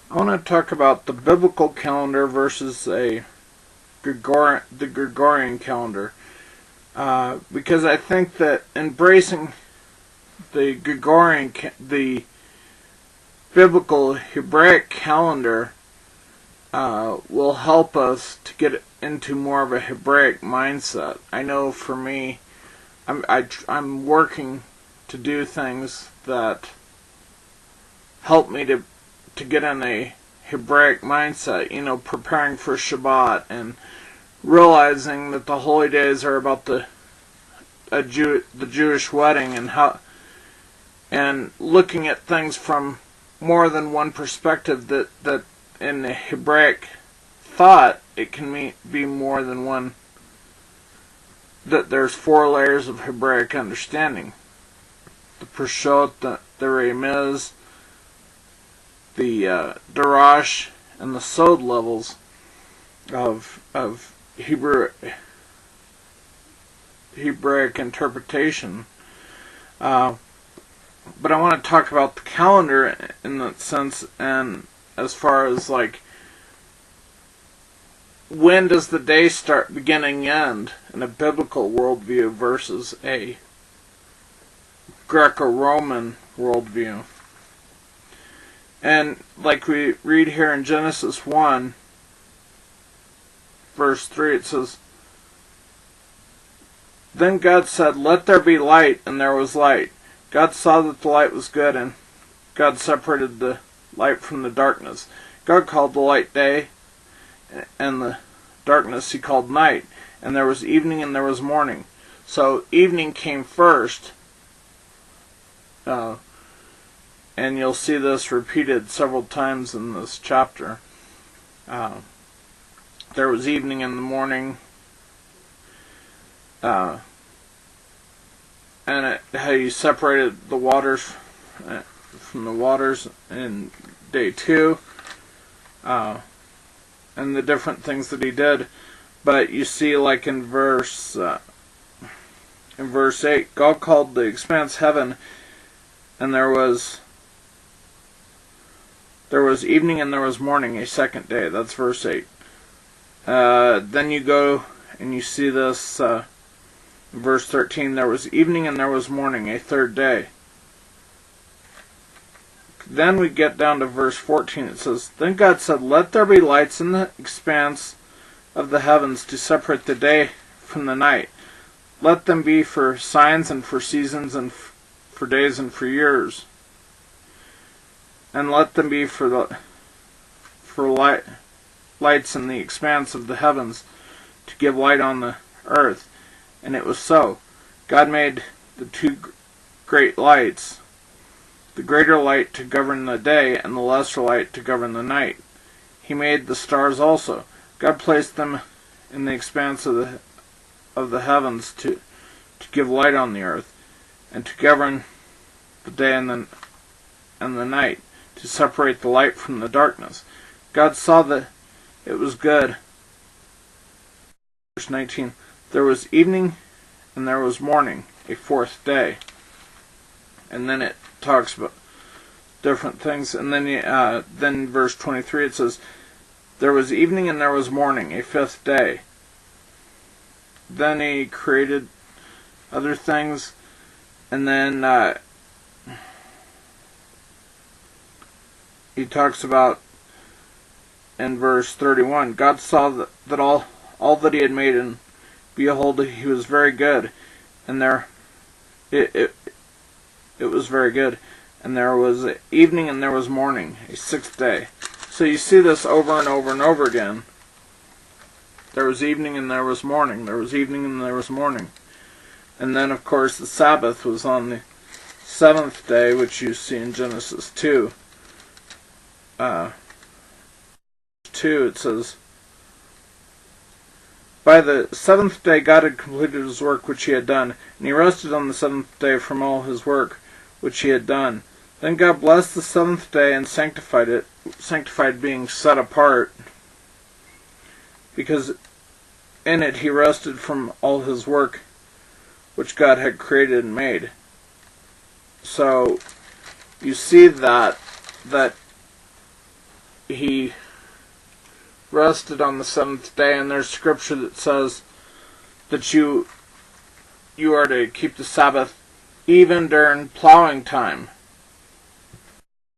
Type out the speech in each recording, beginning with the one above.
I want to talk about the biblical calendar versus the Gregorian calendar, because I think that embracing the biblical Hebraic calendar, will help us to get into more of a Hebraic mindset. I know for me, I'm working to do things that help me to get in a Hebraic mindset, preparing for Shabbat and realizing that the holy days are about the Jewish wedding, and looking at things from more than one perspective, that in the Hebraic thought it can be more than one, that there's 4 layers of Hebraic understanding: the Pershot, the Remez, the Darash, and the Sod levels of Hebraic interpretation. But I want to talk about the calendar in that sense, and as far as when does the day start, beginning, end in a biblical worldview versus a Greco-Roman worldview. And like we read here in Genesis 1, verse 3, it says, "Then God said, 'Let there be light,' and there was light. God saw that the light was good, and God separated the light from the darkness. God called the light day, and the darkness he called night. And there was evening and there was morning." So evening came first, and you'll see this repeated several times in this chapter. There was evening in the morning, and how you separated the waters from the waters in day 2, and the different things that he did. But you see, like in verse 8, God called the expanse heaven, and there was evening and there was morning, a second day. That's verse 8. Then you go and you see this, verse 13, there was evening and there was morning, a third day. Then we get down to verse 14. It says, "Then God said, 'Let there be lights in the expanse of the heavens to separate the day from the night. Let them be for signs and for seasons and for days and for years. And let them be for lights in the expanse of the heavens to give light on the earth.' And it was so. God made the 2 great lights, the greater light to govern the day, and the lesser light to govern the night. He made the stars also. God placed them in the expanse of the heavens to give light on the earth, and to govern the day and the night, to separate the light from the darkness. God saw that it was good." Verse 19, "There was evening and there was morning, a 4th day." And then it talks about different things. And then verse 23, it says, "There was evening and there was morning, a 5th day." Then he created other things, and then he talks about in verse 31, God saw that all that he had made, and behold, he was very good, and it was very good, and there was evening and there was morning, a 6th day. So you see this over and over and over again. There was evening and there was morning. There was evening and there was morning. And then, of course, the Sabbath was on the 7th day, which you see in Genesis 2. 2, it says, "By the 7th day God had completed his work which he had done, and he rested on the 7th day from all his work which he had done. Then God blessed the 7th day and sanctified it," sanctified being set apart, "because in it he rested from all his work which God had created and made." So you see that he rested on the seventh day, and there's scripture that says that you are to keep the Sabbath even during plowing time,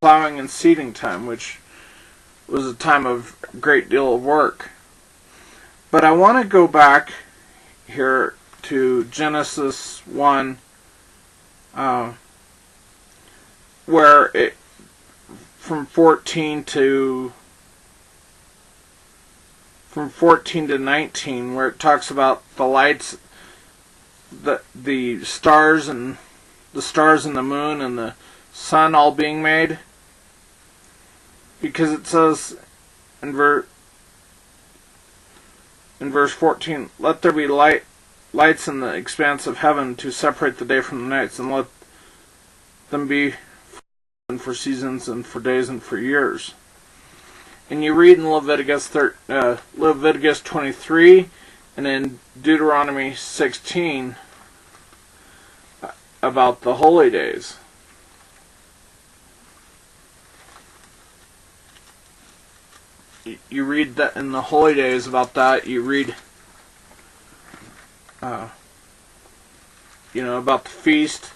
plowing and seeding time, which was a time of great deal of work. But I want to go back here to Genesis 1, where it from 14 to 19, where it talks about the lights, the stars and the moon and the sun all being made, because it says in verse 14, "Let there be lights in the expanse of heaven to separate the day from the nights, and let them be for seasons and for days and for years." And you read in Leviticus 23 and in Deuteronomy 16 about the holy days. You read that in the holy days about that. You read, about the feast,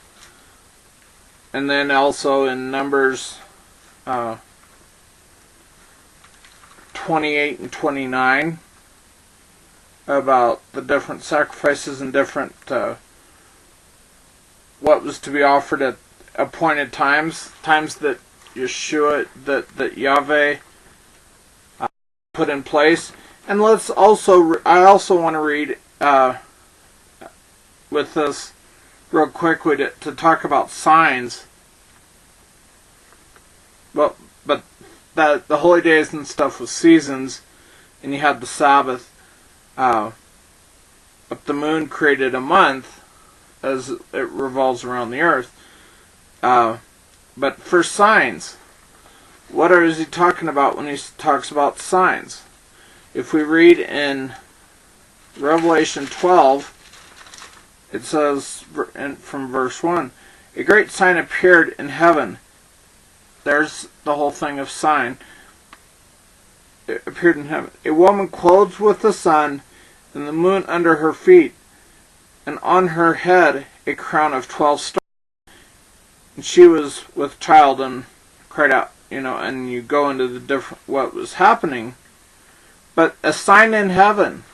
and then also in Numbers 28 and 29 about the different sacrifices and different what was to be offered at appointed times that Yeshua, that Yahweh put in place. And I also want to read with this real quickly to talk about signs. But the holy days and stuff was seasons, and you had the Sabbath. But the moon created a month as it revolves around the earth. But for signs, what is he talking about when he talks about signs? If we read in Revelation 12, it says from verse 1, "A great sign appeared in heaven." There's the whole thing of sign. It appeared in heaven. "A woman clothed with the sun, and the moon under her feet, and on her head a crown of 12 stars. And she was with child and cried out," and you go into the different what was happening. But a sign in heaven.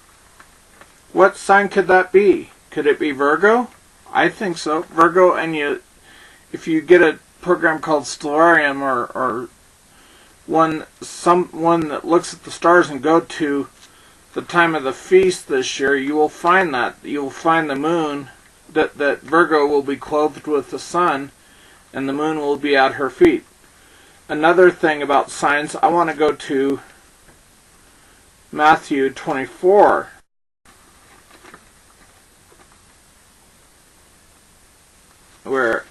What sign could that be? Could it be Virgo? I think so. Virgo, and if you get a program called Stellarium or one that looks at the stars and go to the time of the feast this year, you will find the moon, that Virgo will be clothed with the sun, and the moon will be at her feet. Another thing about signs, I want to go to Matthew 24. Where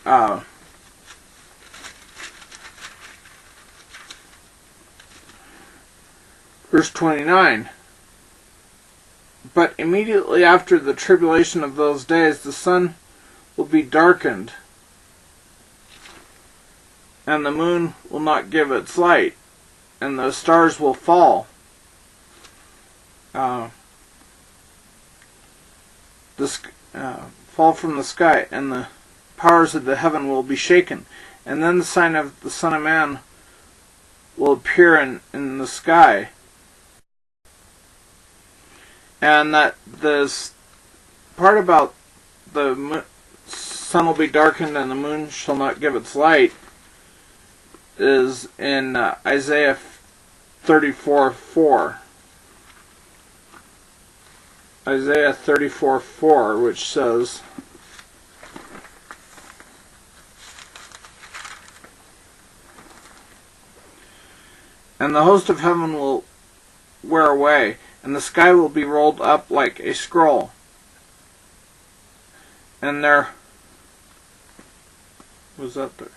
verse 29. "But immediately after the tribulation of those days, the sun will be darkened, and the moon will not give its light, and the stars will fall. Fall from the sky, and the powers of the heaven will be shaken. And then the sign of the Son of Man will appear in the sky." And that this part about the sun will be darkened and the moon shall not give its light is in Isaiah 34:4. Isaiah 34:4, which says, "And the host of heaven will wear away, and the sky will be rolled up like a scroll. And there..." Was that there?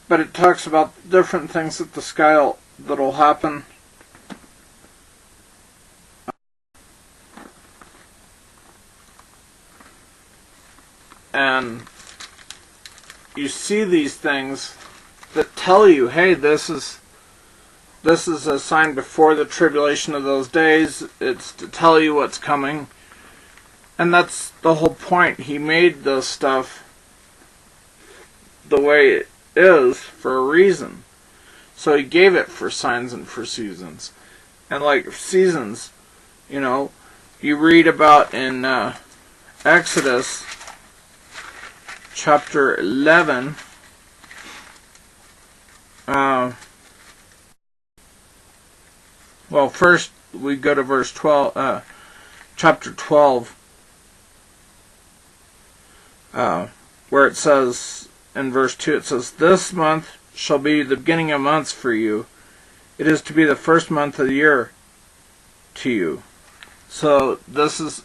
But it talks about different things that the sky that'll happen. And you see these things that tell you, hey, this is a sign before the tribulation of those days. It's to tell you what's coming. And that's the whole point. He made this stuff the way it is for a reason. So he gave it for signs and for seasons. And like seasons, you read about in Exodus chapter 11. Well, first we go to verse 12, chapter 12, where it says, in verse 2, it says, "This month shall be the beginning of months for you. It is to be the first month of the year to you." So this is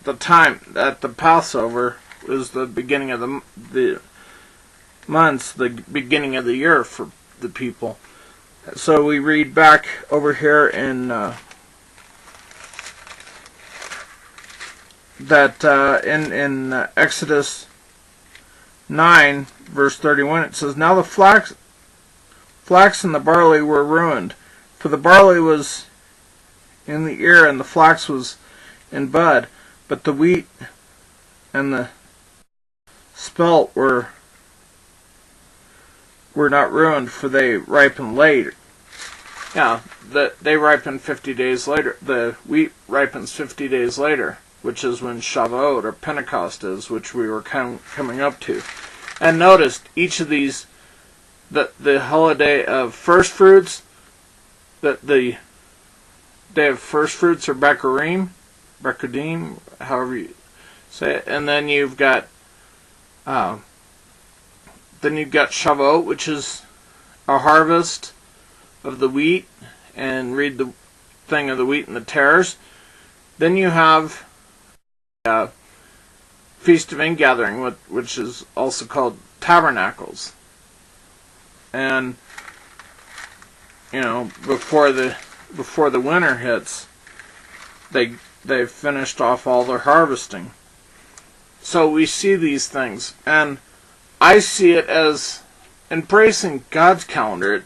the time that the Passover is the beginning of the months, the beginning of the year for the people. So we read back over here in in Exodus 9 verse 31, it says, "Now the flax and the barley were ruined, for the barley was in the ear and the flax was in bud, but the wheat and the spelt were not ruined, for they ripened late." Yeah, they ripen 50 days later. The wheat ripens 50 days later, which is when Shavuot or Pentecost is, which we were coming up to. And notice each of these, the holiday of first fruits, the day of first fruits, or Gregorian, however you say it, and then you've got Shavuot, which is a harvest of the wheat, and read the thing of the wheat and the tares. Then you have Feast of Ingathering, which is also called Tabernacles, and before the winter hits, they've finished off all their harvesting. So we see these things, and I see it as embracing God's calendar.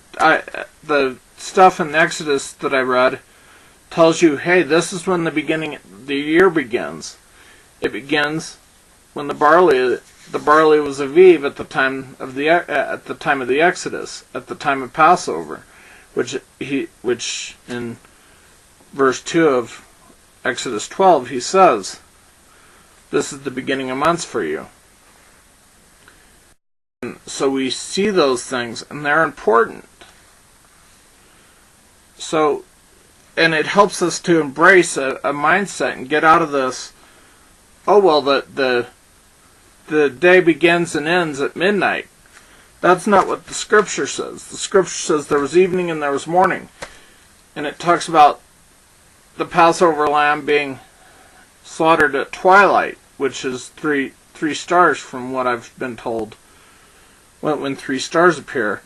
The stuff in Exodus that I read tells you, hey, this is when the year begins. It begins when the barley was aviv at the time of the Exodus, at the time of Passover, which in verse 2 of Exodus 12 he says, this is the beginning of months for you. And so we see those things, and they're important. So, and it helps us to embrace a mindset and get out of this, oh well, the day begins and ends at midnight. That's not what the scripture says. The scripture says there was evening and there was morning. And it talks about the Passover lamb being slaughtered at twilight, which is three stars from what I've been told. When 3 stars appear,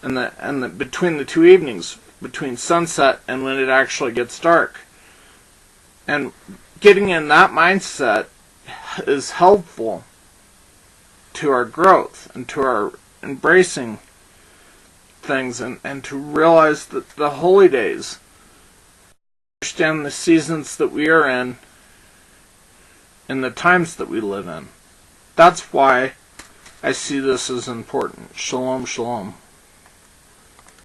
and between the 2 evenings, between sunset and when it actually gets dark. And getting in that mindset is helpful to our growth and to our embracing things, and to realize that the holy days, understand the seasons that we are in and the times that we live in. That's why I see this as important. Shalom, shalom.